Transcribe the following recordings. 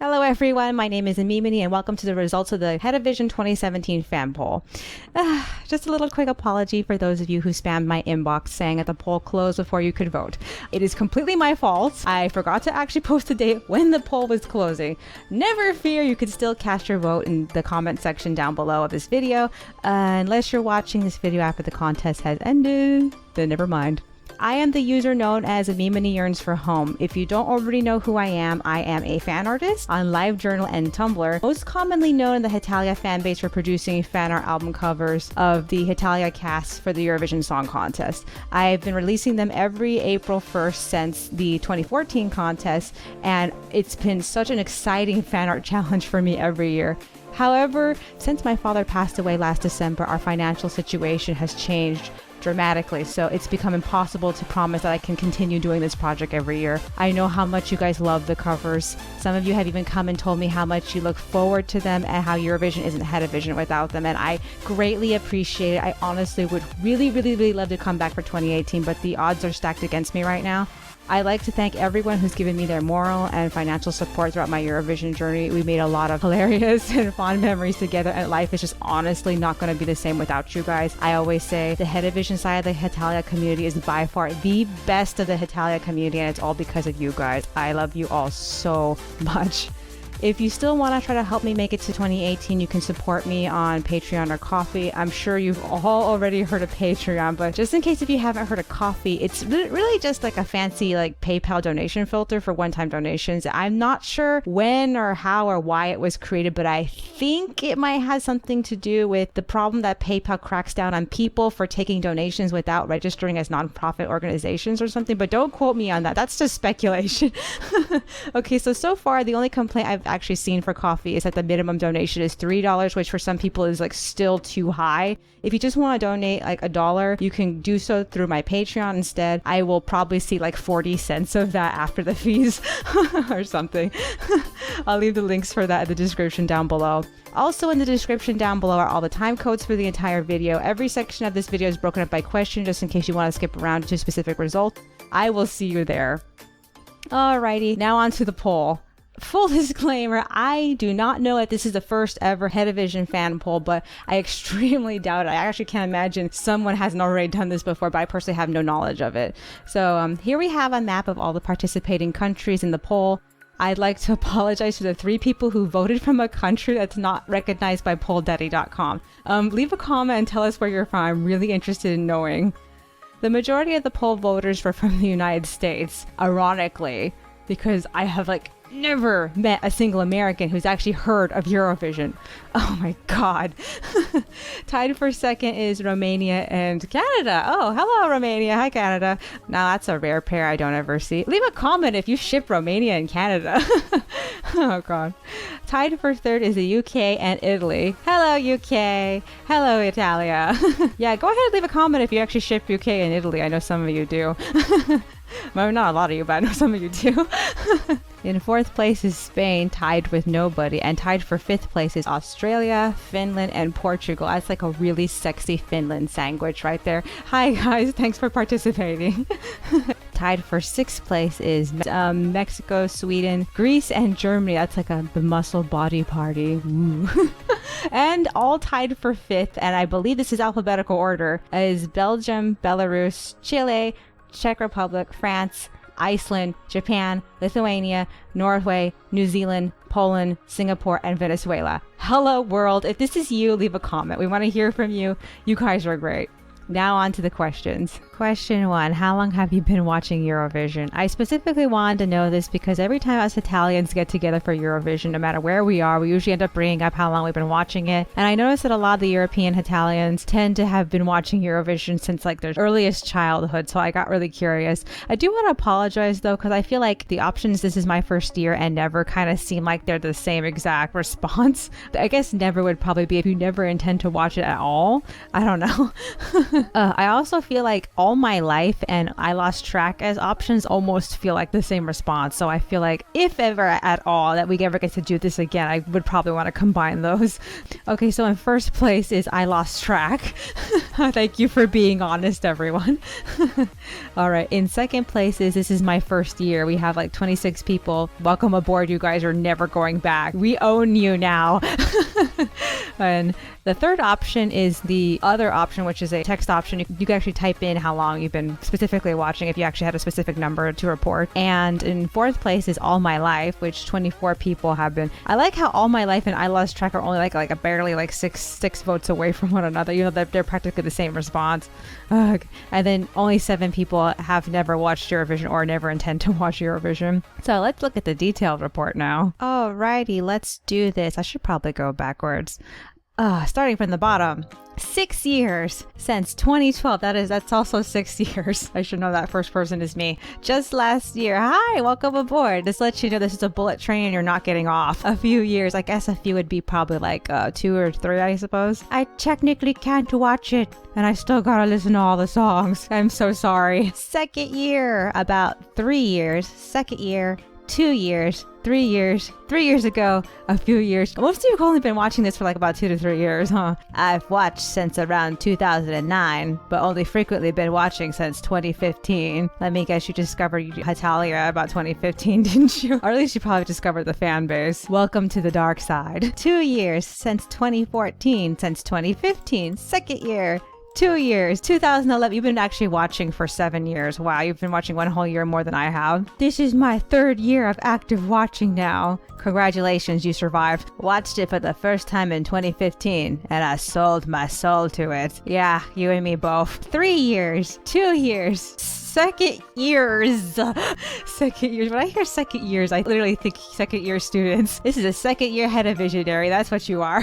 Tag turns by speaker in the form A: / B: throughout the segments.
A: Hello everyone, my name is Amymone and welcome to the results of the Hetavision 2017 fan poll. Just a little quick apology for those of you who spammed my inbox saying that the poll closed before you could vote. It is completely my fault. I forgot to actually post the date when the poll was closing. Never fear, you can still cast your vote in the comment section down below of this video. Unless you're watching this video after the contest has ended, then never mind. I am the user known as Amymoneyearnsforhome. If you don't already know who I am a fan artist on LiveJournal and Tumblr, most commonly known in the Hetalia fanbase for producing fan art album covers of the Hetalia cast for the Eurovision Song Contest. I've been releasing them every April 1st since the 2014 contest, and it's been such an exciting fan art challenge for me every year. However, since my father passed away last December, our financial situation has changed dramatically, so it's become impossible to promise that I can continue doing this project every year. I know how much you guys love the covers. Some of you have even come and told me how much you look forward to them and how Eurovision isn't Hetavision without them, and I greatly appreciate it. I honestly would really love to come back for 2018, but the odds are stacked against me right now. I'd like to thank everyone who's given me their moral and financial support throughout my Eurovision journey. We made a lot of hilarious and fond memories together, and life is just honestly not going to be the same without you guys. I always say the Hetavision side of the Hetalia community is by far the best of the Hetalia community, and it's all because of you guys. I love you all so much. If you still want to try to help me make it to 2018, you can support me on Patreon or Ko-fi. I'm sure you've all already heard of Patreon, but just in case if you haven't heard of Ko-fi, it's really just like a fancy like PayPal donation filter for one-time donations. I'm not sure when or how or why it was created, but I think it might have something to do with the problem that PayPal cracks down on people for taking donations without registering as nonprofit organizations or something, but don't quote me on that. That's just speculation. Okay, so far the only complaint I've actually seen for Ko-fi is that the minimum donation is $3, which for some people is like still too high. If you just want to donate like $1, you can do so through my Patreon instead. I will probably see like 40 cents of that after the fees or something. I'll leave the links for that in the description down below. Also in the description down below are all the time codes for the entire video. Every section of this video is broken up by question just in case you want to skip around to specific results. I will see you there. Alrighty, now on to the poll. Full disclaimer, I do not know if this is the first ever Hetavision fan poll, but I extremely doubt it. I actually can't imagine someone hasn't already done this before, but I personally have no knowledge of it. So here we have a map of all the participating countries in the poll. I'd like to apologize to the 3 people who voted from a country that's not recognized by polldaddy.com. Leave a comment and tell us where you're from. I'm really interested in knowing. The majority of the poll voters were from the United States, ironically, because I have never met a single American who's actually heard of Eurovision. Oh my god. Tied for second is Romania and Canada. Oh, hello Romania. Hi Canada. Now that's a rare pair I don't ever see. Leave a comment if you ship Romania and Canada. Oh god. Tied for third is the UK and Italy. Hello UK. Hello Italia. Yeah, go ahead and leave a comment if you actually ship UK and Italy. I know some of you do. Well, not a lot of you, but I know some of you do. In fourth place is Spain, tied with nobody, and tied for fifth place is Australia, Finland, and Portugal. That's like a really sexy Finland sandwich right there. Hi guys, thanks for participating. Tied for sixth place is Mexico, Sweden, Greece, and Germany. That's like the muscle body party. And all tied for fifth, and I believe this is alphabetical order, is Belgium, Belarus, Chile, Czech Republic, France, Iceland, Japan, Lithuania, Norway, New Zealand, Poland, Singapore, and Venezuela. Hello world, if this is you, leave a comment. We want to hear from you. You guys are great. Now on to the questions. Question 1. How long have you been watching Eurovision? I specifically wanted to know this because every time us Italians get together for Eurovision, no matter where we are, we usually end up bringing up how long we've been watching it. And I noticed that a lot of the European Italians tend to have been watching Eurovision since their earliest childhood, so I got really curious. I do want to apologize though, because I feel like the options "this is my first year" and "never" kind of seem like they're the same exact response. I guess "never" would probably be if you never intend to watch it at all. I don't know. I also feel like All My Life and I Lost Track as options almost feel like the same response. So I feel like if ever at all that we ever get to do this again, I would probably want to combine those. Okay, so in first place is I Lost Track. Thank you for being honest, everyone. All right, in second place is This Is My First Year. We have like 26 people. Welcome aboard. You guys are never going back. We own you now. And the third option is the other option, which is a text option. You can actually type in how long you've been specifically watching if you actually had a specific number to report. And in fourth place is All My Life, which 24 people have been. I like how All My Life and I Lost Track are only like a barely like six votes away from one another. You know, they're practically the same response. Ugh. And then only 7 people have never watched Eurovision or never intend to watch Eurovision. So let's look at the detailed report now. Alrighty, let's do this. I should probably go backwards. Starting from the bottom. 6 years since 2012. That's also 6 years. I should know that first person is me. Just last year. Hi, welcome aboard. This lets you know this is a bullet train and you're not getting off. A few years. I guess a few would be probably like 2 or 3, I suppose. I technically can't watch it and I still gotta listen to all the songs. I'm so sorry. Second year. About 3 years. Second year. 2 years, 3 years, 3 years ago, a few years. Most of you have only been watching this for like about 2 to 3 years, huh? I've watched since around 2009, but only frequently been watching since 2015. Let me guess, you discovered Hetalia about 2015, didn't you? Or at least you probably discovered the fan base. Welcome to the dark side. 2 years since 2014, since 2015, second year. 2 years, 2011. You've been actually watching for 7 years. Wow, you've been watching one whole year more than I have. This is my 3rd year of active watching now. Congratulations, you survived. Watched it for the first time in 2015, and I sold my soul to it. Yeah, you and me both. 3 years, 2 years, second years. Second years. When I hear second years, I literally think second year students. This is a second year Hetavisionary. That's what you are.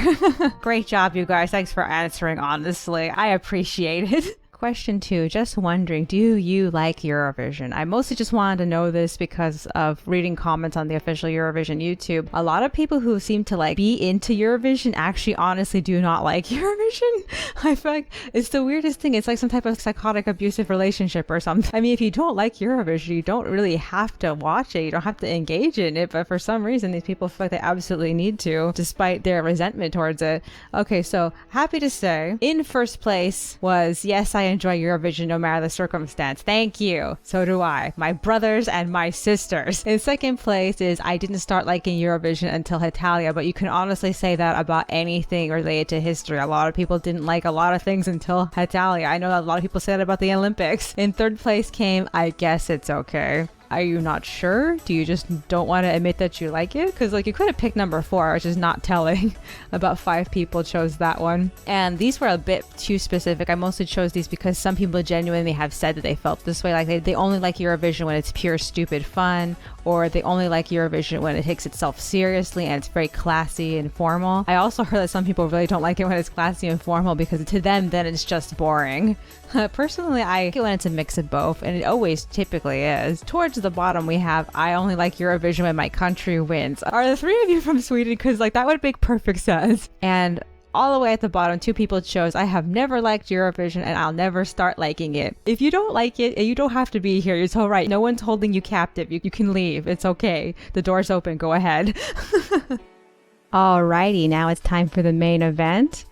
A: Great job, you guys. Thanks for answering honestly. I appreciate it. Question 2, just wondering, do you like Eurovision? I mostly just wanted to know this because of reading comments on the official Eurovision YouTube. A lot of people who seem to like be into Eurovision actually honestly do not like Eurovision. I feel like it's the weirdest thing. It's like some type of psychotic abusive relationship or something. I mean, if you don't like Eurovision, you don't really have to watch it. You don't have to engage in it. But for some reason, these people feel like they absolutely need to, despite their resentment towards it. Okay, so happy to say, in first place was, yes, I enjoy Eurovision no matter the circumstance. Thank you. So do I. My brothers and my sisters. In second place is I didn't start liking Eurovision until Hetalia, but you can honestly say that about anything related to history. A lot of people didn't like a lot of things until Hetalia. I know a lot of people say that about the Olympics. In third place came I Guess It's Okay. Are you not sure? Do you just don't want to admit that you like it? Because like you could have picked number 4, which is not telling. About 5 people chose that one. And these were a bit too specific. I mostly chose these because some people genuinely have said that they felt this way. Like they only like Eurovision when it's pure stupid fun, or they only like Eurovision when it takes itself seriously and it's very classy and formal. I also heard that some people really don't like it when it's classy and formal because to them then it's just boring. Personally, I like it when it's a mix of both, and it always typically is. Towards the bottom we have I only like Eurovision when my country wins. Are the 3 of you from Sweden? Because like that would make perfect sense. And all the way at the bottom, 2 people chose I have never liked Eurovision and I'll never start liking it. If you don't like it, you don't have to be here. It's all right. No one's holding you captive. You can leave. It's okay. The door's open. Go ahead. Alrighty, now it's time for the main event.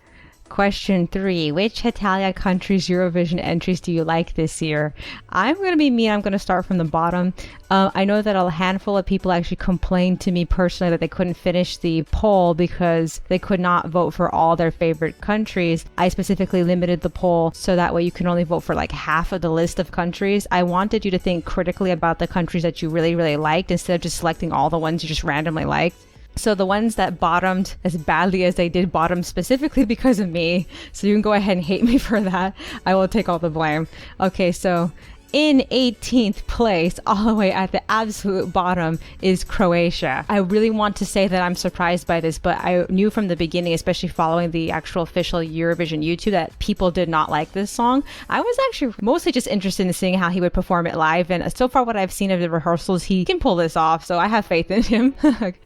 A: Question 3, which Hetalia country's Eurovision entries do you like this year? I'm going to be me. I'm going to start from the bottom. I know that a handful of people actually complained to me personally that they couldn't finish the poll because they could not vote for all their favorite countries. I specifically limited the poll so that way you can only vote for like half of the list of countries. I wanted you to think critically about the countries that you really, really liked instead of just selecting all the ones you just randomly liked. So the ones that bottomed as badly as they did bottomed specifically because of me. So you can go ahead and hate me for that. I will take all the blame. Okay, so In 18th place, all the way at the absolute bottom, is Croatia. I really want to say that I'm surprised by this, but I knew from the beginning, especially following the actual official Eurovision YouTube, that people did not like this song. I was actually mostly just interested in seeing how he would perform it live, and so far what I've seen of the rehearsals, he can pull this off, so I have faith in him.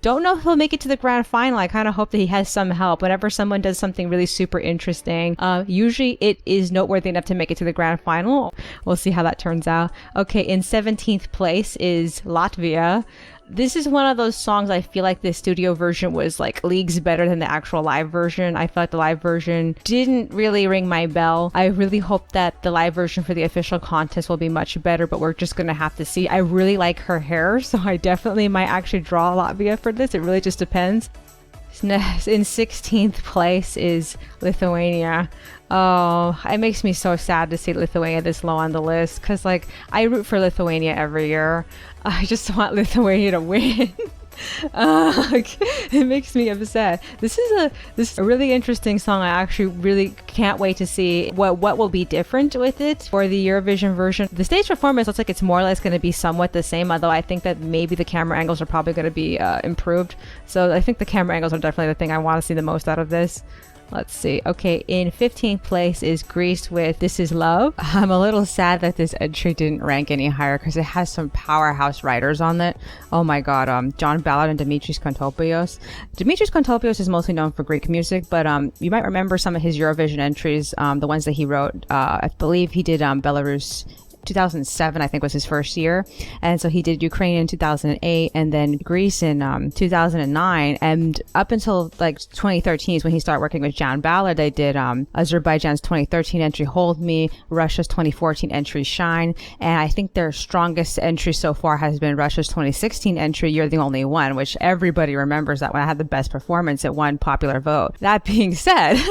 A: Don't know if he'll make it to the grand final. I kind of hope that he has some help. Whenever someone does something really super interesting, usually it is noteworthy enough to make it to the grand final. We'll see how that turns out. Okay, in 17th place is Latvia. This is one of those songs I feel like the studio version was like leagues better than the actual live version. I felt like the live version didn't really ring my bell. I really hope that the live version for the official contest will be much better, but we're just gonna have to see. I really like her hair, so I definitely might actually draw Latvia for this. It really just depends. In 16th place is Lithuania. Oh, it makes me so sad to see Lithuania this low on the list, because like I root for Lithuania every year. I just want Lithuania to win. It makes me upset. This is a really interesting song. I actually really can't wait to see what will be different with it for the Eurovision version. The stage performance looks like it's more or less going to be somewhat the same, although I think that maybe the camera angles are probably going to be improved. So I think the camera angles are definitely the thing I want to see the most out of this. Let's see. Okay, in 15th place is Greece with This Is Love. I'm a little sad that this entry didn't rank any higher because it has some powerhouse writers on it. Oh my god, John Ballard and Dimitris Kontopoulos. Dimitris Kontopoulos is mostly known for Greek music, but you might remember some of his Eurovision entries, the ones that he wrote. I believe he did Belarus 2007, I think, was his first year, and so he did Ukraine in 2008 and then Greece in 2009, and up until like 2013 is when he started working with John Ballard. They did Azerbaijan's 2013 entry Hold Me, Russia's 2014 entry Shine, and I think their strongest entry so far has been Russia's 2016 entry You're the Only One, which everybody remembers that when I had the best performance, it won popular vote. That being said,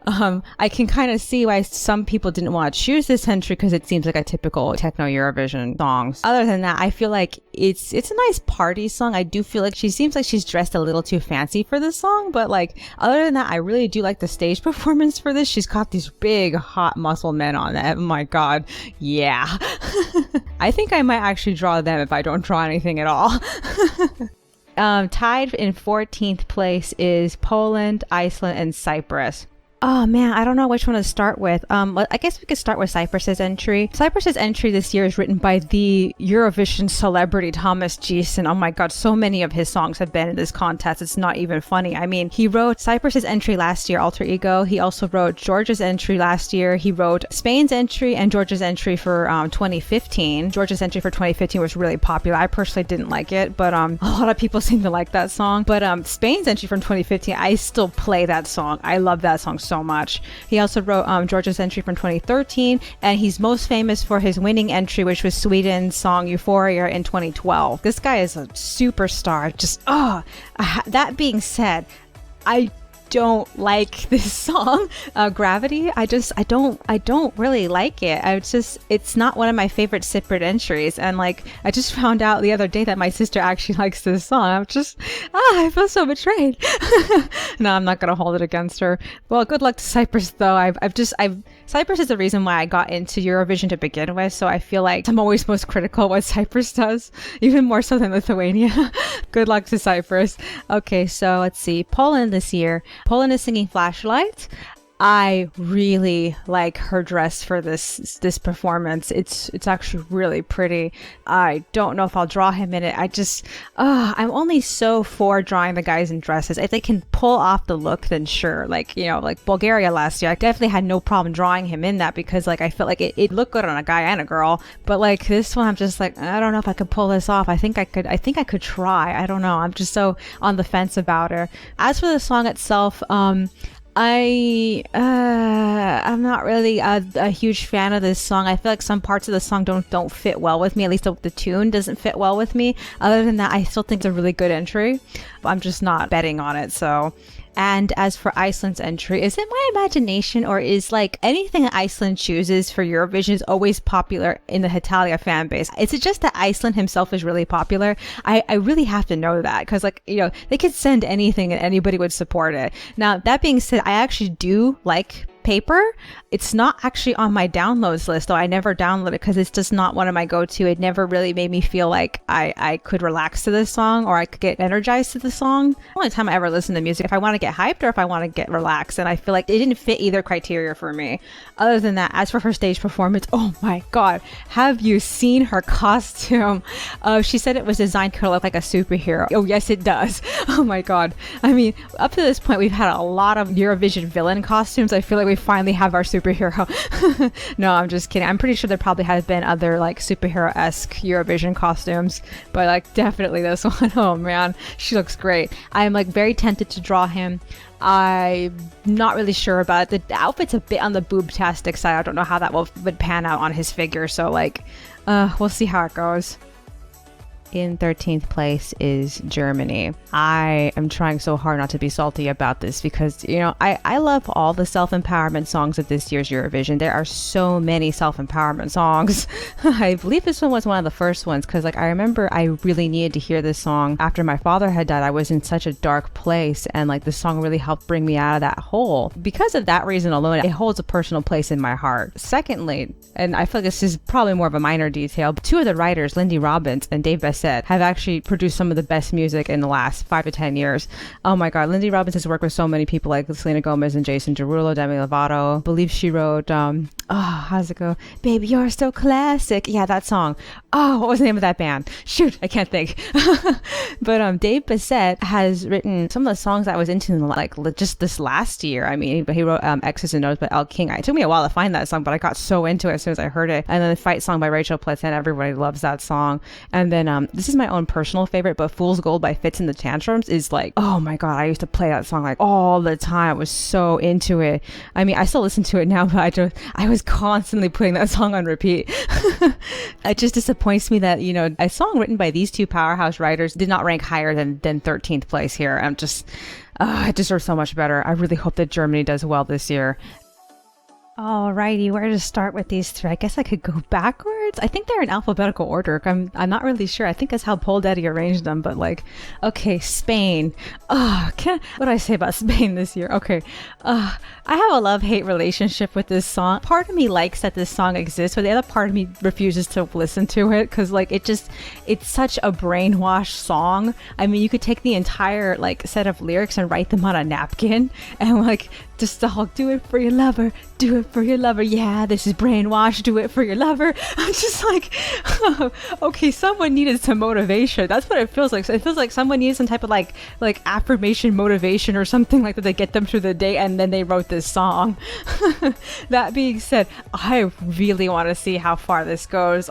A: I can kind of see why some people didn't want to choose this entry because it seems like a typical techno Eurovision songs. Other than that, I feel like it's a nice party song. I do feel like she seems like she's dressed a little too fancy for this song, but like other than that, I really do like the stage performance for this. She's got these big hot muscle men on it. Oh my god, yeah. I think I might actually draw them if I don't draw anything at all. Tied in 14th place is Poland, Iceland, and Cyprus. Oh man, I don't know which one to start with. I guess we could start with Cyprus's entry. Cyprus's entry this year is written by the Eurovision celebrity Thomas Gieson. Oh my god, so many of his songs have been in this contest. It's not even funny. I mean, he wrote Cyprus's entry last year, Alter Ego. He also wrote Georgia's entry last year. He wrote Spain's entry and Georgia's entry for 2015. Georgia's entry for 2015 was really popular. I personally didn't like it, but a lot of people seem to like that song. But Spain's entry from 2015, I still play that song. I love that song so much. He also wrote Georgia's entry from 2013, and he's most famous for his winning entry, which was Sweden's song Euphoria in 2012. This guy is a superstar. Just that being said, I don't like this song, Gravity. I don't really like it. It's not one of my favorite Cypriot entries, and like I just found out the other day that my sister actually likes this song. I'm just I feel so betrayed. No, I'm not gonna hold it against her. Well, good luck to Cyprus though. Cyprus is the reason why I got into Eurovision to begin with, so I feel like I'm always most critical of what Cyprus does, even more so than Lithuania. Good luck to Cyprus. Okay, so let's see. Poland this year. Poland is singing Flashlight. I really like her dress for this performance. It's actually really pretty. I don't know if I'll draw him in it. I'm only so for drawing the guys in dresses. If they can pull off the look, then sure. Like, you know, like Bulgaria last year, I definitely had no problem drawing him in that because like I felt like it looked good on a guy and a girl. But like this one, I'm just like, I don't know if I could pull this off. I think I could try. I don't know. I'm just so on the fence about her. As for the song itself, I'm not really a huge fan of this song. I feel like some parts of the song don't fit well with me. At least the tune doesn't fit well with me. Other than that, I still think it's a really good entry. I'm just not betting on it. So. And as for Iceland's entry, is it my imagination or is like anything Iceland chooses for Eurovision is always popular in the Hetalia fan base? Is it just that Iceland himself is really popular? I really have to know that because like, you know, they could send anything and anybody would support it. Now, that being said, I actually do like paper. It's not actually on my downloads list, though. I never download it because it's just not one of my go-to. It never really made me feel like I could relax to this song or I could get energized to the song. The only time I ever listen to music, if I want to get hyped or if I want to get relaxed, and I feel like it didn't fit either criteria for me. Other than that, as for her stage performance, oh my God, have you seen her costume? She said it was designed to look like a superhero. Oh yes, it does. Oh my God. I mean, up to this point, we've had a lot of Eurovision villain costumes. I feel like we finally have our superhero. No, I'm just kidding. I'm pretty sure there probably has been other like superhero-esque Eurovision costumes, but like definitely this one. Oh man, she looks great. I'm like very tempted to draw him. I'm not really sure about it. The outfit's a bit on the boob-tastic side. I don't know how that would pan out on his figure. So like, we'll see how it goes. In 13th place is Germany. I am trying so hard not to be salty about this because, you know, I love all the self-empowerment songs of this year's Eurovision. There are so many self-empowerment songs. I believe this one was one of the first ones because, like, I remember I really needed to hear this song after my father had died. I was in such a dark place, and like the song really helped bring me out of that hole. Because of that reason alone, it holds a personal place in my heart. Secondly, and I feel like this is probably more of a minor detail, but two of the writers, Lindy Robbins and Dave Bassett, have actually produced some of the best music in the last 5 to 10 years. Oh my God, Lindy Robbins has worked with so many people like Selena Gomez and Jason Derulo, Demi Lovato. I believe she wrote, how's it go? Baby, you're so classic. Yeah, that song. Oh, what was the name of that band? Shoot, I can't think. But Dave Bassett has written some of the songs I was into like just this last year. I mean, he wrote X's and O's by El King. It took me a while to find that song, but I got so into it as soon as I heard it. And then the Fight song by Rachel Platten, everybody loves that song. And then this is my own personal favorite, but Fool's Gold by Fitz and the Tantrums is like, oh my God, I used to play that song like all the time. I was so into it. I mean, I still listen to it now, but I was constantly putting that song on repeat. It just disappoints me that, you know, a song written by these two powerhouse writers did not rank higher than 13th place here. I'm just, it deserves so much better. I really hope that Germany does well this year. Alrighty, where to start with these three? I guess I could go backwards. I think they're in alphabetical order. I'm not really sure. I think that's how Pole Daddy arranged them, but like, okay, Spain. What do I say about Spain this year? Okay, I have a love-hate relationship with this song. Part of me likes that this song exists, but the other part of me refuses to listen to it because like it's such a brainwashed song. I mean, you could take the entire like set of lyrics and write them on a napkin and like just all do it for your lover, do it for your lover. Yeah, this is brainwash, do it for your lover. I'm just like, okay, someone needed some motivation. That's what it feels like. So it feels like someone needed some type of like affirmation motivation or something like that to get them through the day, and then they wrote this song. That being said, I really want to see how far this goes.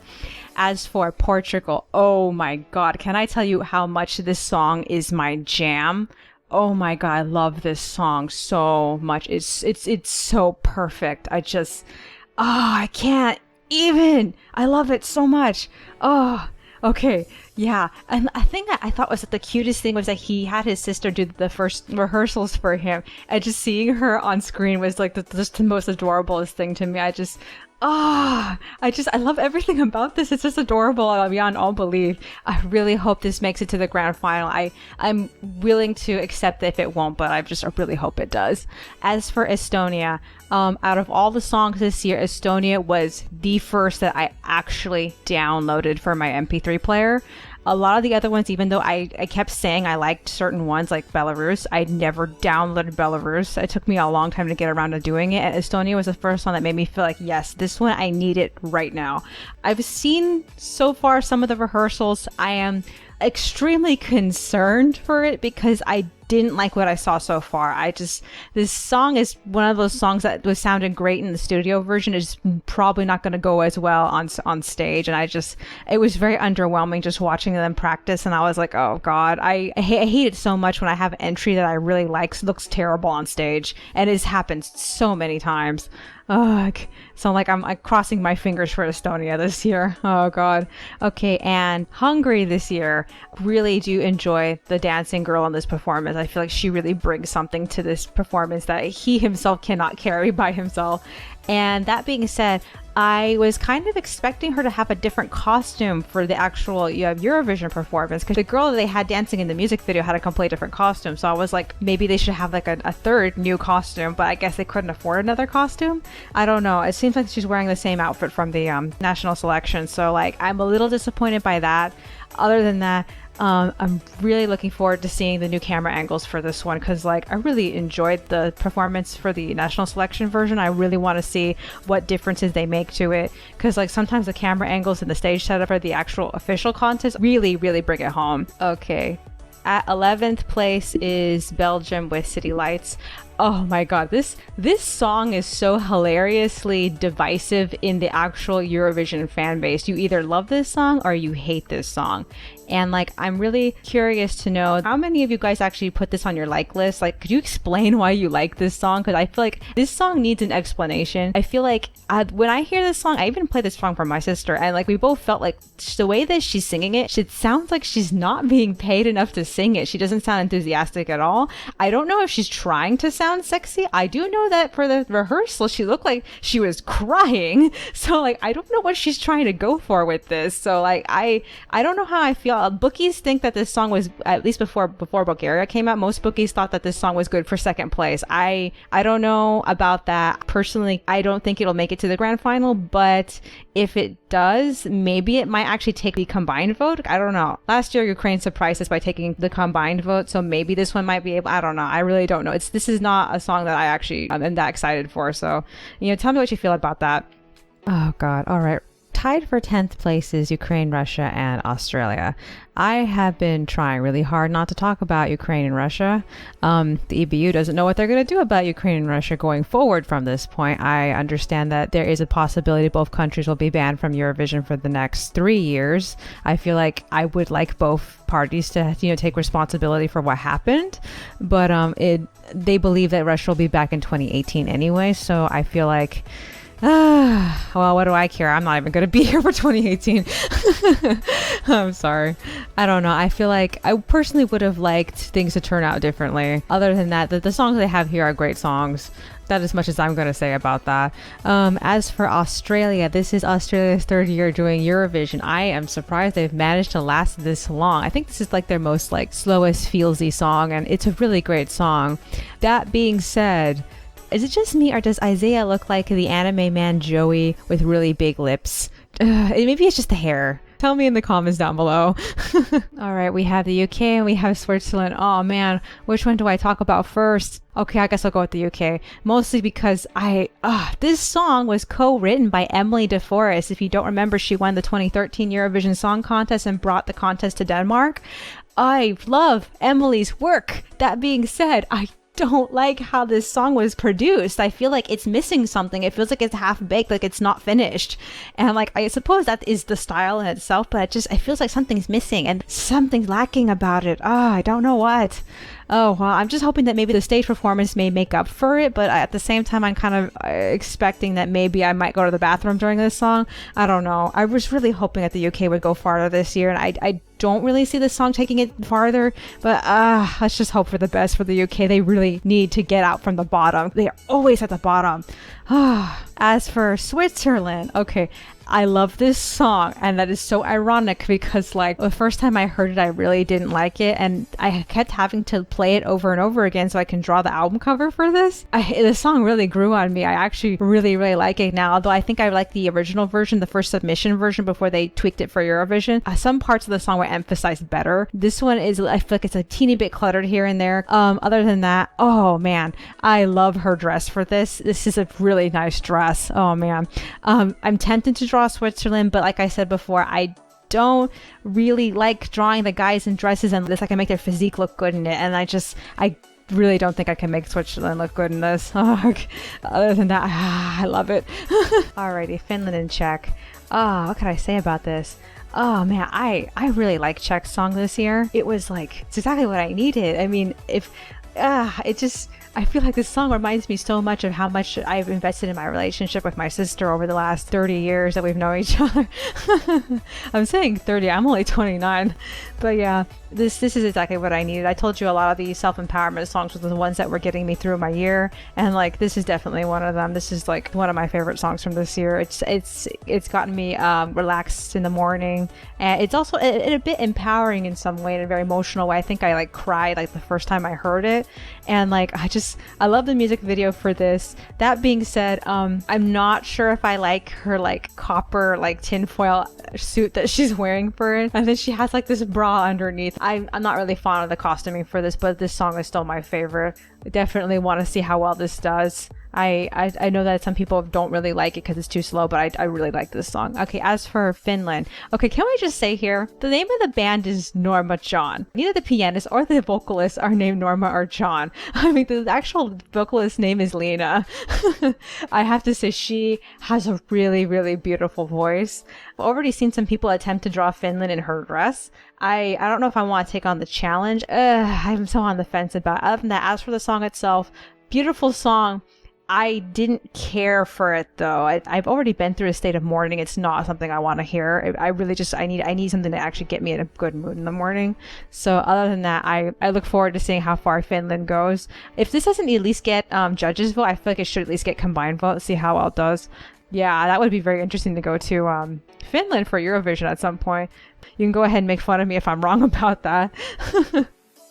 A: As for Portugal, oh my God, can I tell you how much this song is my jam? Oh my God, I love this song so much. It's so perfect. I can't even. I love it so much. Oh, okay. Yeah. And I think that I thought was the cutest thing was that he had his sister do the first rehearsals for him, and just seeing her on screen was like just the most adorablest thing to me. I love everything about this. It's just adorable beyond all belief. I really hope this makes it to the grand final. I'm willing to accept if it won't, but I really hope it does. As for Estonia, out of all the songs this year, Estonia was the first that I actually downloaded for my MP3 player. A lot of the other ones, even though I kept saying I liked certain ones like Belarus, I never downloaded Belarus. It took me a long time to get around to doing it, and Estonia was the first one that made me feel like, yes, this one I need it right now. I've seen so far some of the rehearsals. I am extremely concerned for it because I didn't like what I saw so far. This song is one of those songs that was sounding great in the studio version. It's probably not going to go as well on stage, and it was very underwhelming just watching them practice, and I was like, oh God, I hate it so much when I have an entry that I really like looks terrible on stage, and it's happened so many times. So like I'm crossing my fingers for Estonia this year. Oh God. Okay, and Hungary this year, really do enjoy the dancing girl in this performance. I feel like she really brings something to this performance that he himself cannot carry by himself. And that being said, I was kind of expecting her to have a different costume for the actual Eurovision performance, because the girl that they had dancing in the music video had a completely different costume. So I was like, maybe they should have like a third new costume, but I guess they couldn't afford another costume. I don't know. It seems like she's wearing the same outfit from the national selection. So like, I'm a little disappointed by that. Other than that, I'm really looking forward to seeing the new camera angles for this one, because like I really enjoyed the performance for the national selection version. I really want to see what differences they make to it, because like sometimes the camera angles and the stage setup for the actual official contest really bring it home. Okay, at 11th place is Belgium with City Lights. Oh my god, this song is so hilariously divisive in the actual Eurovision fan base. You either love this song or you hate this song. And like, I'm really curious to know how many of you guys actually put this on your like list. Like, could you explain why you like this song? Because I feel like this song needs an explanation. I feel like when I hear this song, I even play this song for my sister, and like we both felt like the way that she's singing it sounds like she's not being paid enough to sing it. She doesn't sound enthusiastic at all. I don't know if she's trying to sound sexy. I do know that for the rehearsal, she looked like she was crying. So like, I don't know what she's trying to go for with this. So like, I don't know how I feel. Bookies think that this song was, at least before Bulgaria came out, most bookies thought that this song was good for second place. I don't know about that. Personally, I don't think it'll make it to the grand final, but if it does, maybe it might actually take the combined vote. I don't know. Last year, Ukraine surprised us by taking the combined vote, so maybe this one might be able, I don't know. I really don't know. This is not a song that I actually am that excited for. So, tell me what you feel about that. Oh God. All right. Tied for 10th place is Ukraine, Russia, and Australia. I have been trying really hard not to talk about Ukraine and Russia. The EBU doesn't know what they're going to do about Ukraine and Russia going forward from this point. I understand that there is a possibility both countries will be banned from Eurovision for the next 3 years. I feel like I would like both parties to, take responsibility for what happened, but they believe that Russia will be back in 2018 anyway. So I feel like, well, what do I care? I'm not even going to be here for 2018. I'm sorry. I don't know. I feel like I personally would have liked things to turn out differently. Other than that, the songs they have here are great songs. That is as much as I'm going to say about that. As for Australia, this is Australia's third year doing Eurovision. I am surprised they've managed to last this long. I think this is like their most like slowest feelsy song, and it's a really great song. That being said, is it just me, or does Isaiah look like the anime man Joey with really big lips? Maybe it's just the hair. Tell me in the comments down below. All right, we have the UK and we have Switzerland. Oh man, which one do I talk about first? Okay, I guess I'll go with the UK. Mostly because this song was co-written by Emily de Forest. If you don't remember, she won the 2013 Eurovision Song Contest and brought the contest to Denmark. I love Emily's work. That being said, I don't like how this song was produced. I feel like it's missing something. It feels like it's half baked, like it's not finished. And like, I suppose that is the style in itself, but it feels like something's missing and something's lacking about it. I don't know what. Oh, well, I'm just hoping that maybe the stage performance may make up for it, but at the same time, I'm kind of expecting that maybe I might go to the bathroom during this song. I don't know. I was really hoping that the UK would go farther this year, and I don't really see this song taking it farther, but let's just hope for the best for the UK. They really need to get out from the bottom. They are always at the bottom. As for Switzerland, okay, I love this song, and that is so ironic because like the first time I heard it, I really didn't like it, and I kept having to play it over and over again so I can draw the album cover for this. The song really grew on me. I actually really like it now, although I think I like the original version, the first submission version before they tweaked it for Eurovision. Some parts of the song were emphasized better. This one is, I feel like it's a teeny bit cluttered here and there. Other than that, oh man, I love her dress for this. This is a really nice dress. Oh man. I'm tempted to draw Switzerland, but like I said before, I don't really like drawing the guys in dresses unless I can make their physique look good in it, and I really don't think I can make Switzerland look good in this. Other than that, I love it. Alrighty, Finland and Czech. What can I say about this? Oh man, I really like Czech's song this year. It's exactly what I needed. I mean, I feel like this song reminds me so much of how much I've invested in my relationship with my sister over the last 30 years that we've known each other. I'm saying 30, I'm only 29. But yeah, this is exactly what I needed. I told you a lot of these self-empowerment songs were the ones that were getting me through my year, and like this is definitely one of them. This is like one of my favorite songs from this year. It's gotten me relaxed in the morning, and it's also a bit empowering in some way, in a very emotional way. I think I like cried like the first time I heard it, and like I love the music video for this. That being said, I'm not sure if I like her like copper like tinfoil suit that she's wearing for it, and then she has like this bra underneath. I'm not really fond of the costuming for this, but this song is still my favorite. I definitely want to see how well this does. I know that some people don't really like it because it's too slow, but I really like this song. Okay, as for Finland, okay, can we just say here, the name of the band is Norma John. Neither the pianist or the vocalist are named Norma or John. I mean, the actual vocalist name is Lena. I have to say, she has a really, really beautiful voice. I've already seen some people attempt to draw Finland in her dress. I don't know if I want to take on the challenge. I'm so on the fence about it. Other than that, as for the song itself, beautiful song. I didn't care for it though. I've already been through a state of mourning. It's not something I want to hear. I really just I need something to actually get me in a good mood in the morning. So other than that, I look forward to seeing how far Finland goes. If this doesn't at least get judges vote, I feel like it should at least get combined vote. See how well it does. Yeah, that would be very interesting to go to Finland for Eurovision at some point. You can go ahead and make fun of me if I'm wrong about that.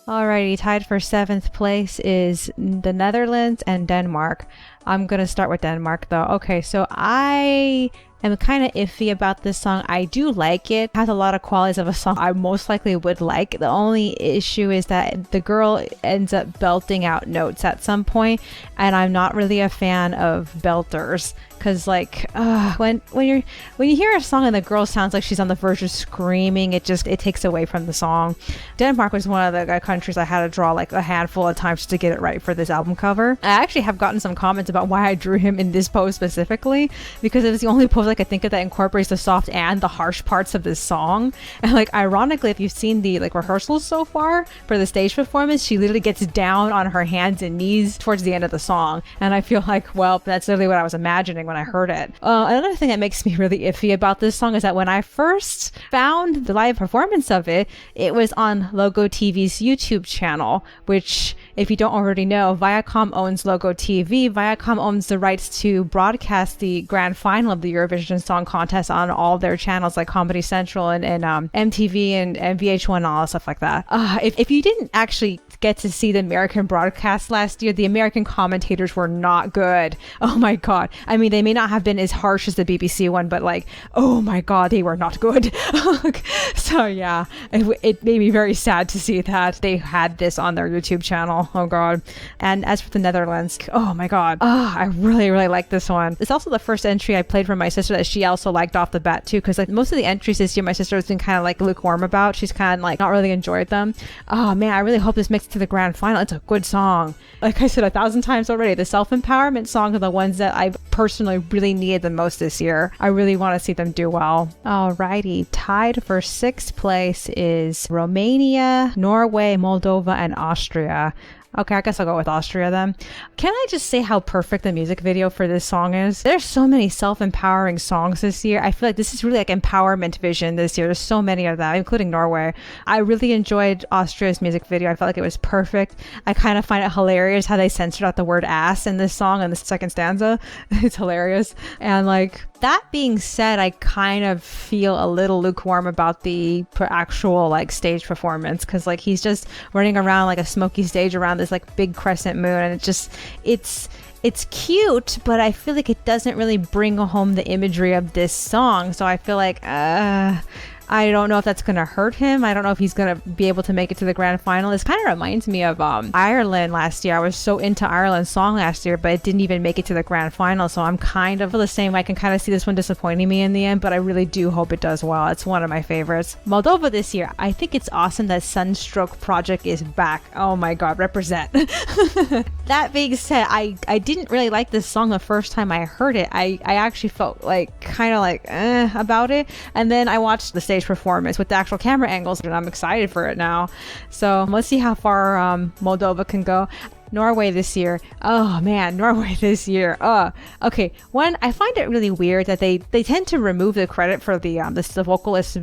A: Alrighty, tied for 7th place is the Netherlands and Denmark. I'm gonna start with Denmark though. Okay, so I am kind of iffy about this song. I do like it. It has a lot of qualities of a song I most likely would like. The only issue is that the girl ends up belting out notes at some point, and I'm not really a fan of belters. Cause like when you hear a song and the girl sounds like she's on the verge of screaming, it takes away from the song. Denmark was one of the countries I had to draw like a handful of times to get it right for this album cover. I actually have gotten some comments about why I drew him in this pose specifically, because it was the only pose I could think of that incorporates the soft and the harsh parts of this song. And like ironically, if you've seen the like rehearsals so far for the stage performance, she literally gets down on her hands and knees towards the end of the song, and I feel like, well, that's literally what I was imagining when I heard it. Another thing that makes me really iffy about this song is that when I first found the live performance of it, it was on Logo TV's YouTube channel, which, if you don't already know, Viacom owns Logo TV. Viacom owns the rights to broadcast the grand final of the Eurovision Song Contest on all their channels like Comedy Central and MTV and VH1 and all that stuff like that. If you didn't actually get to see the American broadcast last year, the American commentators were not good. Oh my god. I mean, they may not have been as harsh as the BBC one, but like, oh my god, they were not good. So yeah, it made me very sad to see that they had this on their YouTube channel. Oh god. And as for the Netherlands, oh my god, I really, really like this one. It's also the first entry I played for my sister that she also liked off the bat too, because like most of the entries this year my sister has been kind of like lukewarm about. She's kind of like not really enjoyed them. Oh man, I really hope this makes it to the grand final. It's a good song. Like I said 1,000 times already, the self-empowerment songs are the ones that I personally really needed the most this year. I really want to see them do well. Alrighty, tied for 6th place is Romania, Norway, Moldova, and Austria. Okay, I guess I'll go with Austria then. Can I just say how perfect the music video for this song is? There's so many self-empowering songs this year. I feel like this is really like empowerment vision this year. There's so many of them, including Norway. I really enjoyed Austria's music video. I felt like it was perfect. I kind of find it hilarious how they censored out the word ass in this song in the second stanza. It's hilarious. And like, that being said, I kind of feel a little lukewarm about the actual like stage performance, because like he's just running around like a smoky stage around this like big crescent moon, and it's cute, but I feel like it doesn't really bring home the imagery of this song. So I feel like I don't know if that's gonna hurt him. I don't know if he's gonna be able to make it to the grand final. This kind of reminds me of Ireland last year. I was so into Ireland's song last year, but it didn't even make it to the grand final. So I'm kind of the same. I can kind of see this one disappointing me in the end, but I really do hope it does well. It's one of my favorites. Moldova this year, I think it's awesome that Sunstroke Project is back. Oh my god, represent. That being said, I didn't really like this song the first time I heard it. I actually felt like kind of like about it, and then I watched the stage performance with the actual camera angles, and I'm excited for it now. So let's see how far Moldova can go. Norway this year. Oh man, Norway this year. Okay. One, I find it really weird that they tend to remove the credit for the vocalist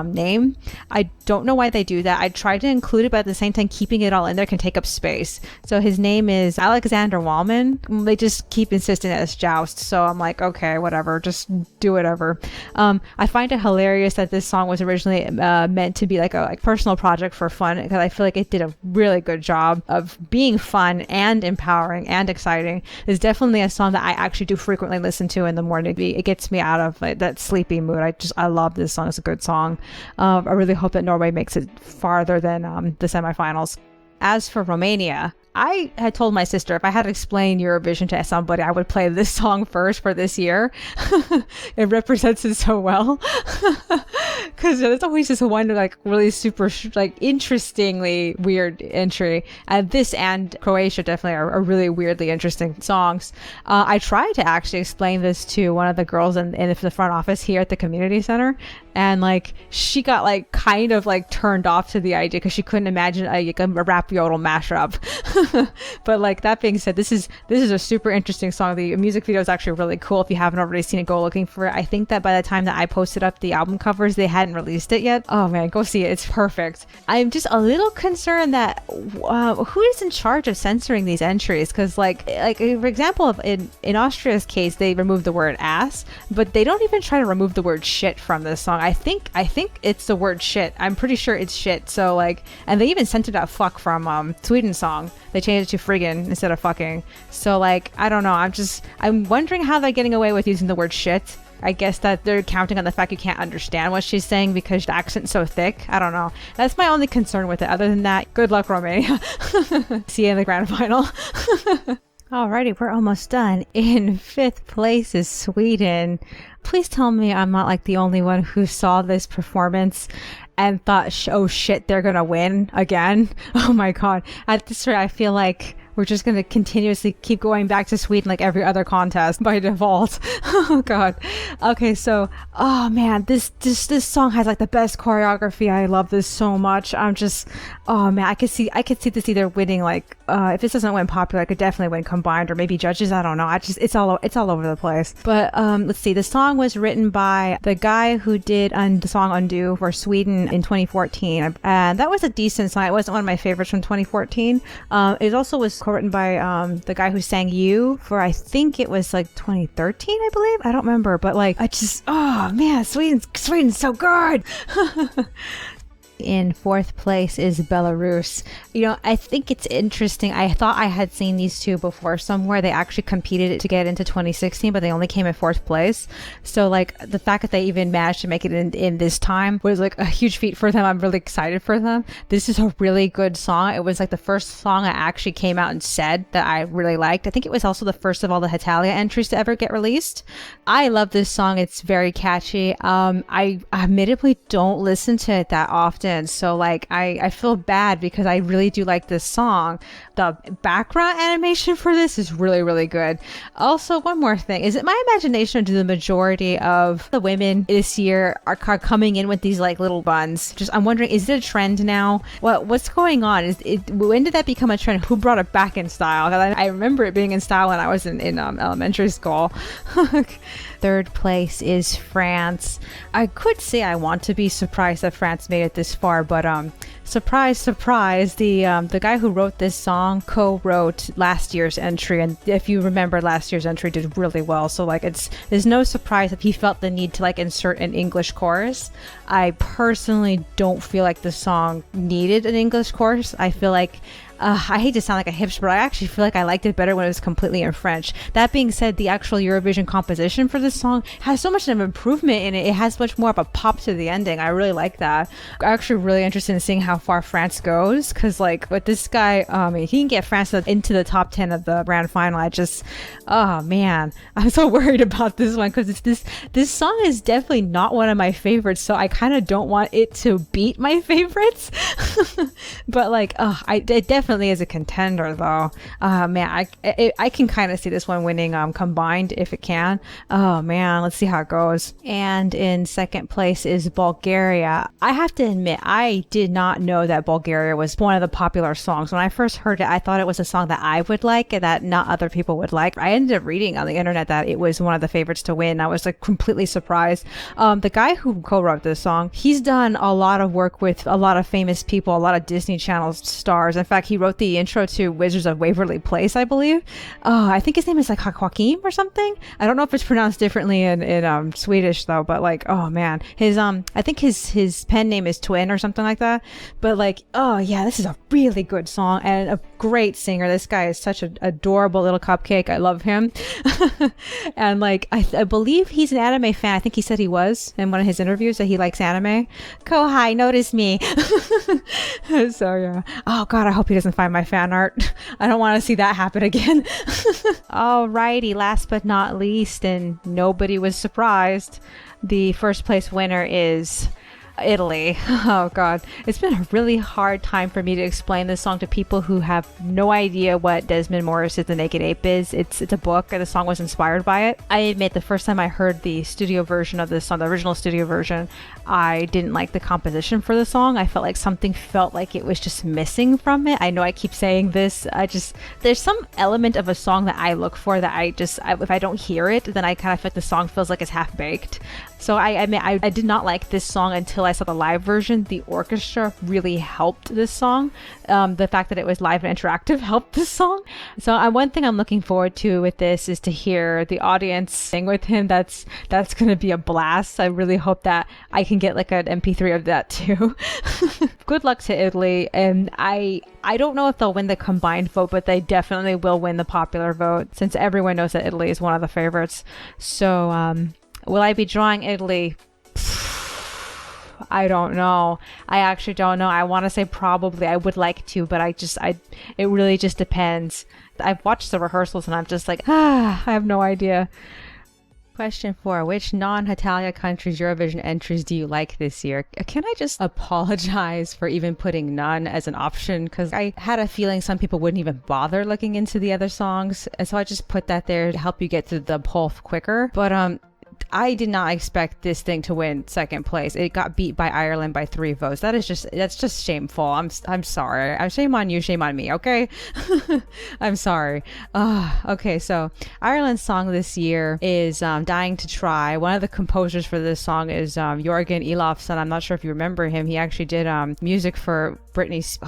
A: name. I don't know why they do that. I tried to include it, but at the same time, keeping it all in there can take up space. So his name is Alexander Wallman. They just keep insisting that it's Joust. So I'm like, okay, whatever, just do whatever. I find it hilarious that this song was originally meant to be like a personal project for fun, because I feel like it did a really good job of being fun and empowering and exciting. It's definitely a song that I actually do frequently listen to in the morning. It gets me out of that sleepy mood. I love this song. It's a good song. I really hope that Norway makes it farther than the semifinals. As for Romania, I had told my sister if I had to explain Eurovision to somebody, I would play this song first for this year. It represents it so well. Because there's always this one like really super like interestingly weird entry. This and Croatia definitely are really weirdly interesting songs. I tried to actually explain this to one of the girls in the front office here at the community center. And like she got like kind of like turned off to the idea because she couldn't imagine a rap yodel mashup. But like that being said, this is a super interesting song. The music video is actually really cool. If you haven't already seen it, go looking for it. I think that by the time that I posted up the album covers, they hadn't released it yet. Oh man, go see it. It's perfect. I'm just a little concerned that who is in charge of censoring these entries? Because like for example, in Austria's case, they removed the word ass, but they don't even try to remove the word shit from this song. I think it's the word shit. I'm pretty sure it's shit. So like, and they even censored out fuck from Sweden's song. They changed it to friggin' instead of fucking. So like, I don't know. I'm wondering how they're getting away with using the word shit. I guess that they're counting on the fact you can't understand what she's saying because the accent's so thick. I don't know. That's my only concern with it. Other than that, good luck, Romania. See you in the grand final. Alrighty, we're almost done. In 5th place is Sweden. Please tell me I'm not like the only one who saw this performance and thought, oh shit, they're gonna win again. Oh my god. At this rate, I feel like we're just going to continuously keep going back to Sweden like every other contest by default. Oh god. Okay, so oh man, this song has like the best choreography. I love this so much. I'm just, oh man, I could see this either winning like if this doesn't win popular, I could definitely win combined or maybe judges. I don't know. It's all over the place. But let's see. The song was written by the guy who did the song Undo for Sweden in 2014, and that was a decent song. It wasn't one of my favorites from 2014. It also was written by the guy who sang You for, I think it was like 2013, I believe. I don't remember, but like oh man, Sweden's so good. In 4th place is Belarus. You know, I think it's interesting. I thought I had seen these two before somewhere. They actually competed to get into 2016, but they only came in 4th place. So like the fact that they even managed to make it in this time was like a huge feat for them. I'm really excited for them. This is a really good song. It was like the first song I actually came out and said that I really liked. I think it was also the first of all the Hetalia entries to ever get released. I love this song. It's very catchy. I admittedly don't listen to it that often. So like I feel bad because I really do like this song. The background animation for this is really, really good. Also, one more thing. Is it my imagination or do the majority of the women this year are coming in with these like little buns? Just I'm wondering, is it a trend now? What's going on? When did that become a trend? Who brought it back in style? Because I remember it being in style when I was in elementary school. 3rd place is France. I could say I want to be surprised that France made it this far, but surprise, surprise, the guy who wrote this song co-wrote last year's entry, and if you remember, last year's entry did really well. So like there's no surprise if he felt the need to like insert an English chorus. I personally don't feel like the song needed an English chorus. I feel like I hate to sound like a hipster, but I actually feel like I liked it better when it was completely in French. That being said, the actual Eurovision composition for this song has so much of improvement in it. It has much more of a pop to the ending. I really like that. I'm actually really interested in seeing how far France goes, because like with this guy, he can get France into the top 10 of the grand final. Oh man, I'm so worried about this one because this song is definitely not one of my favorites, so I kind of don't want it to beat my favorites. But like, it definitely definitely is a contender, though. Man, I can kind of see this one winning combined if it can. Oh man, let's see how it goes. And in second place is Bulgaria. I have to admit, I did not know that Bulgaria was one of the popular songs. When I first heard it, I thought it was a song that I would like and that not other people would like. I ended up reading on the internet that it was one of the favorites to win. I was like completely surprised. The guy who co-wrote this song, he's done a lot of work with a lot of famous people, a lot of Disney Channel stars. In fact, he wrote the intro to Wizards of Waverly Place, I believe. I think his name is like Joaquim or something. I don't know if it's pronounced differently in Swedish though, but like, oh man, his I think his pen name is Twin or something like that. But like, oh yeah, this is a really good song and a great singer. This guy is such an adorable little cupcake. I love him. And like, I believe he's an anime fan. I think he said he was in one of his interviews that he likes anime. Kohai, notice me. So yeah. Oh god, I hope he doesn't find my fan art. I don't want to see that happen again. Alrighty, last but not least, and nobody was surprised, the first place winner is Italy. Oh god, it's been a really hard time for me to explain this song to people who have no idea what Desmond Morris's The Naked Ape is. It's a book and the song was inspired by it. I admit the first time I heard the studio version of this song, the original studio version, I didn't like the composition for the song. I felt like something felt like it was just missing from it. I know I keep saying this, there's some element of a song that I look for that if I don't hear it, then I kind of feel like the song feels like it's half-baked. So I admit I did not like this song until I saw the live version. The orchestra really helped this song. The fact that it was live and interactive helped this song. So one thing I'm looking forward to with this is to hear the audience sing with him. That's going to be a blast. I really hope that I can get like an MP3 of that too. Good luck to Italy. And I don't know if they'll win the combined vote, but they definitely will win the popular vote since everyone knows that Italy is one of the favorites. So will I be drawing Italy? I don't know. I actually don't know. I want to say probably. I would like to, but it really just depends. I've watched the rehearsals and I'm just like, I have no idea. Question 4. Which non-Hetalia countries' Eurovision entries do you like this year? Can I just apologize for even putting none as an option? Because I had a feeling some people wouldn't even bother looking into the other songs. And so I just put that there to help you get to the poll quicker. But I did not expect this thing to win second place. It got beat by Ireland by 3 votes. That's just shameful. I'm sorry. Shame on you, shame on me, okay? I'm sorry. Okay, so Ireland's song this year is Dying to Try. One of the composers for this song is Jorgen Elofsson. I'm not sure if you remember him. He actually did music for Britney's,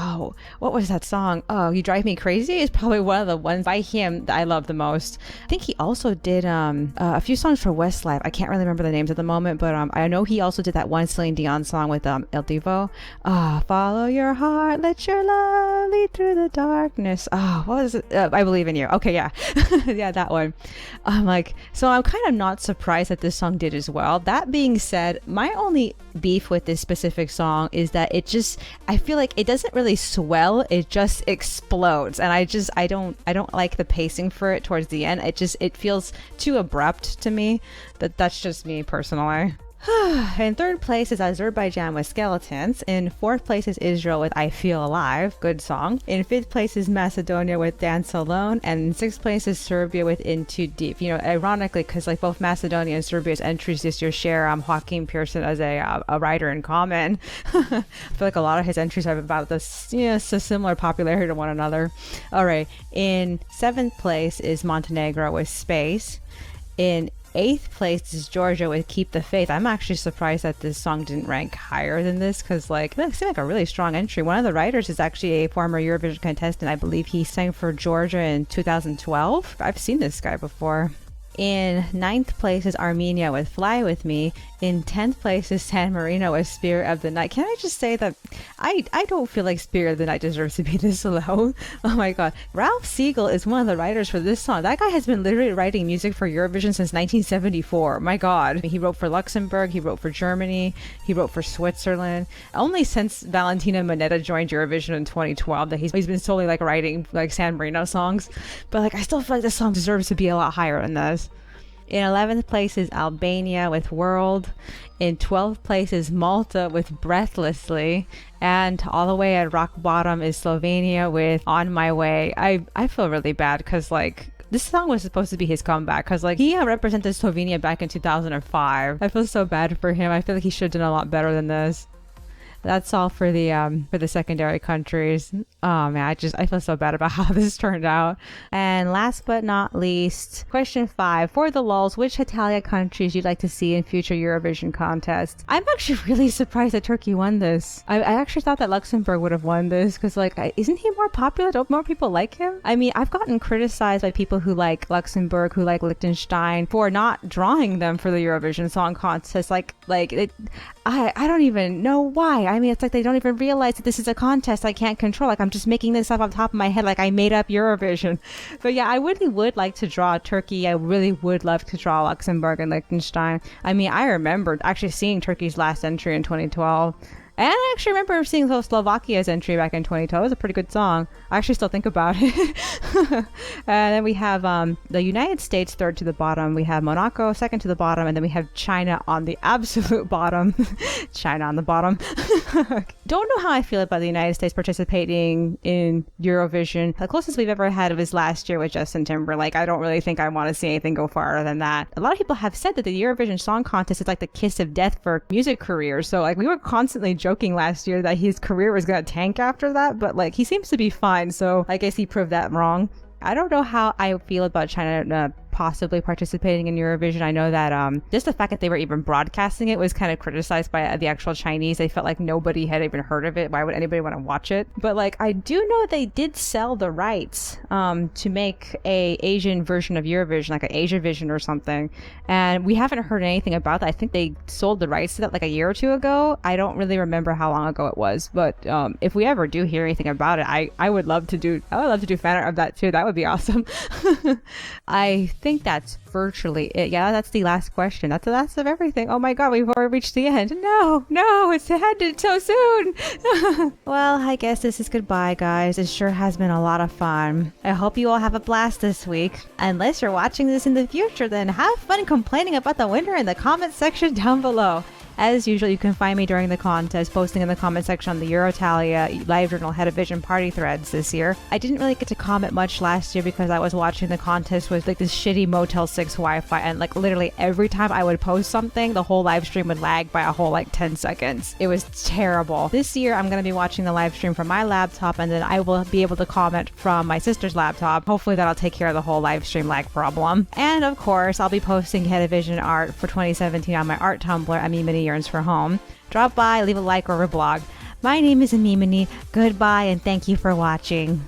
A: what was that song? Oh, You Drive Me Crazy is probably one of the ones by him that I love the most. I think he also did a few songs for Westlife. I can't really remember the names at the moment, but I know he also did that one Celine Dion song with El Divo. Follow your heart, let your love lead through the darkness. What was it? I Believe in You. Okay, yeah. Yeah, that one. So I'm kind of not surprised that this song did as well. That being said, my only beef with this specific song is that I feel like it doesn't really swell, it just explodes, and I don't like the pacing for it towards the end. It feels too abrupt to me. That's just me personally. In third place is Azerbaijan with Skeletons. In fourth place is Israel with I Feel Alive. Good song. In fifth place is Macedonia with Dance Alone. And in sixth place is Serbia with In Too Deep. You know, ironically, because like both Macedonia and Serbia's entries this year share Joaquin Pearson as a writer in common. I feel like a lot of his entries have about this, a similar popularity to one another. All right. In seventh place is Montenegro with Space. In 8th place is Georgia with Keep the Faith. I'm actually surprised that this song didn't rank higher than this because it seemed like a really strong entry. One of the writers is actually a former Eurovision contestant. I believe he sang for Georgia in 2012. I've seen this guy before. In 9th place is Armenia with Fly With Me. In 10th place is San Marino with Spirit of the Night. Can I just say that I don't feel like Spirit of the Night deserves to be this low. Oh my god. Ralph Siegel is one of the writers for this song. That guy has been literally writing music for Eurovision since 1974. My god. He wrote for Luxembourg, he wrote for Germany, he wrote for Switzerland. Only since Valentina Monetta joined Eurovision in 2012 that he's been solely writing San Marino songs. But I still feel like this song deserves to be a lot higher than this. In 11th place is Albania with World. In 12th place is Malta with Breathlessly. And all the way at rock bottom is Slovenia with On My Way. I feel really bad because like this song was supposed to be his comeback because like he represented Slovenia back in 2005. I feel so bad for him. I feel like he should have done a lot better than this. That's all for the secondary countries. Oh man, I feel so bad about how this turned out. And last but not least, question 5 for the lulz: which Hetalia countries you'd like to see in future Eurovision contests? I'm actually really surprised that Turkey won this. I actually thought that Luxembourg would have won this because like isn't he more popular? Don't more people like him? I mean, I've gotten criticized by people who like Luxembourg, who like Liechtenstein, for not drawing them for the Eurovision Song Contest. I don't even know why. I mean, it's like they don't even realize that this is a contest I can't control. Like I'm just making this up on top of my head, like I made up Eurovision. But yeah, I really would like to draw Turkey. I really would love to draw Luxembourg and Liechtenstein. I mean, I remember actually seeing Turkey's last entry in 2012. And I actually remember seeing Slovakia's entry back in 2012. It was a pretty good song. I actually still think about it. And then we have the United States third to the bottom. We have Monaco second to the bottom. And then we have China on the absolute bottom. China on the bottom. Don't know how I feel about the United States participating in Eurovision. The closest we've ever had was last year with Justin Timberlake. I don't really think I want to see anything go farther than that. A lot of people have said that the Eurovision Song Contest is like the kiss of death for music careers. So like we were constantly joking last year that his career was going to tank after that, but like he seems to be fine, so I guess he proved that wrong. I don't know how I feel about China possibly participating in Eurovision. I know that just the fact that they were even broadcasting it was kind of criticized by the actual Chinese. They felt like nobody had even heard of it. Why would anybody want to watch it? But like I do know they did sell the rights to make a Asian version of Eurovision, like an Asiavision or something, and we haven't heard anything about that. I think they sold the rights to that like a year or two ago. I don't really remember how long ago it was, but if we ever do hear anything about it, I would love to do fan art of that too. That would be awesome. I think that's virtually it. Yeah, that's the last question. That's the last of everything. Oh my god, we've already reached the end. No, it's ended so soon. Well, I guess this is goodbye, guys. It sure has been a lot of fun. I hope you all have a blast this week. Unless you're watching this in the future, then have fun complaining about the winner in the comment section down below. As usual, you can find me during the contest, posting in the comment section on the Eurotalia LiveJournal Hetavision party threads this year. I didn't really get to comment much last year because I was watching the contest with like this shitty Motel 6 Wi-Fi, and like literally every time I would post something, the whole live stream would lag by a whole like 10 seconds. It was terrible. This year, I'm going to be watching the live stream from my laptop, and then I will be able to comment from my sister's laptop. Hopefully that'll take care of the whole live stream lag problem. And of course, I'll be posting Hetavision art for 2017 on my art Tumblr, Amymoneyearnsforhome. Drop by, leave a like or a blog. My name is Amymone. Goodbye and thank you for watching.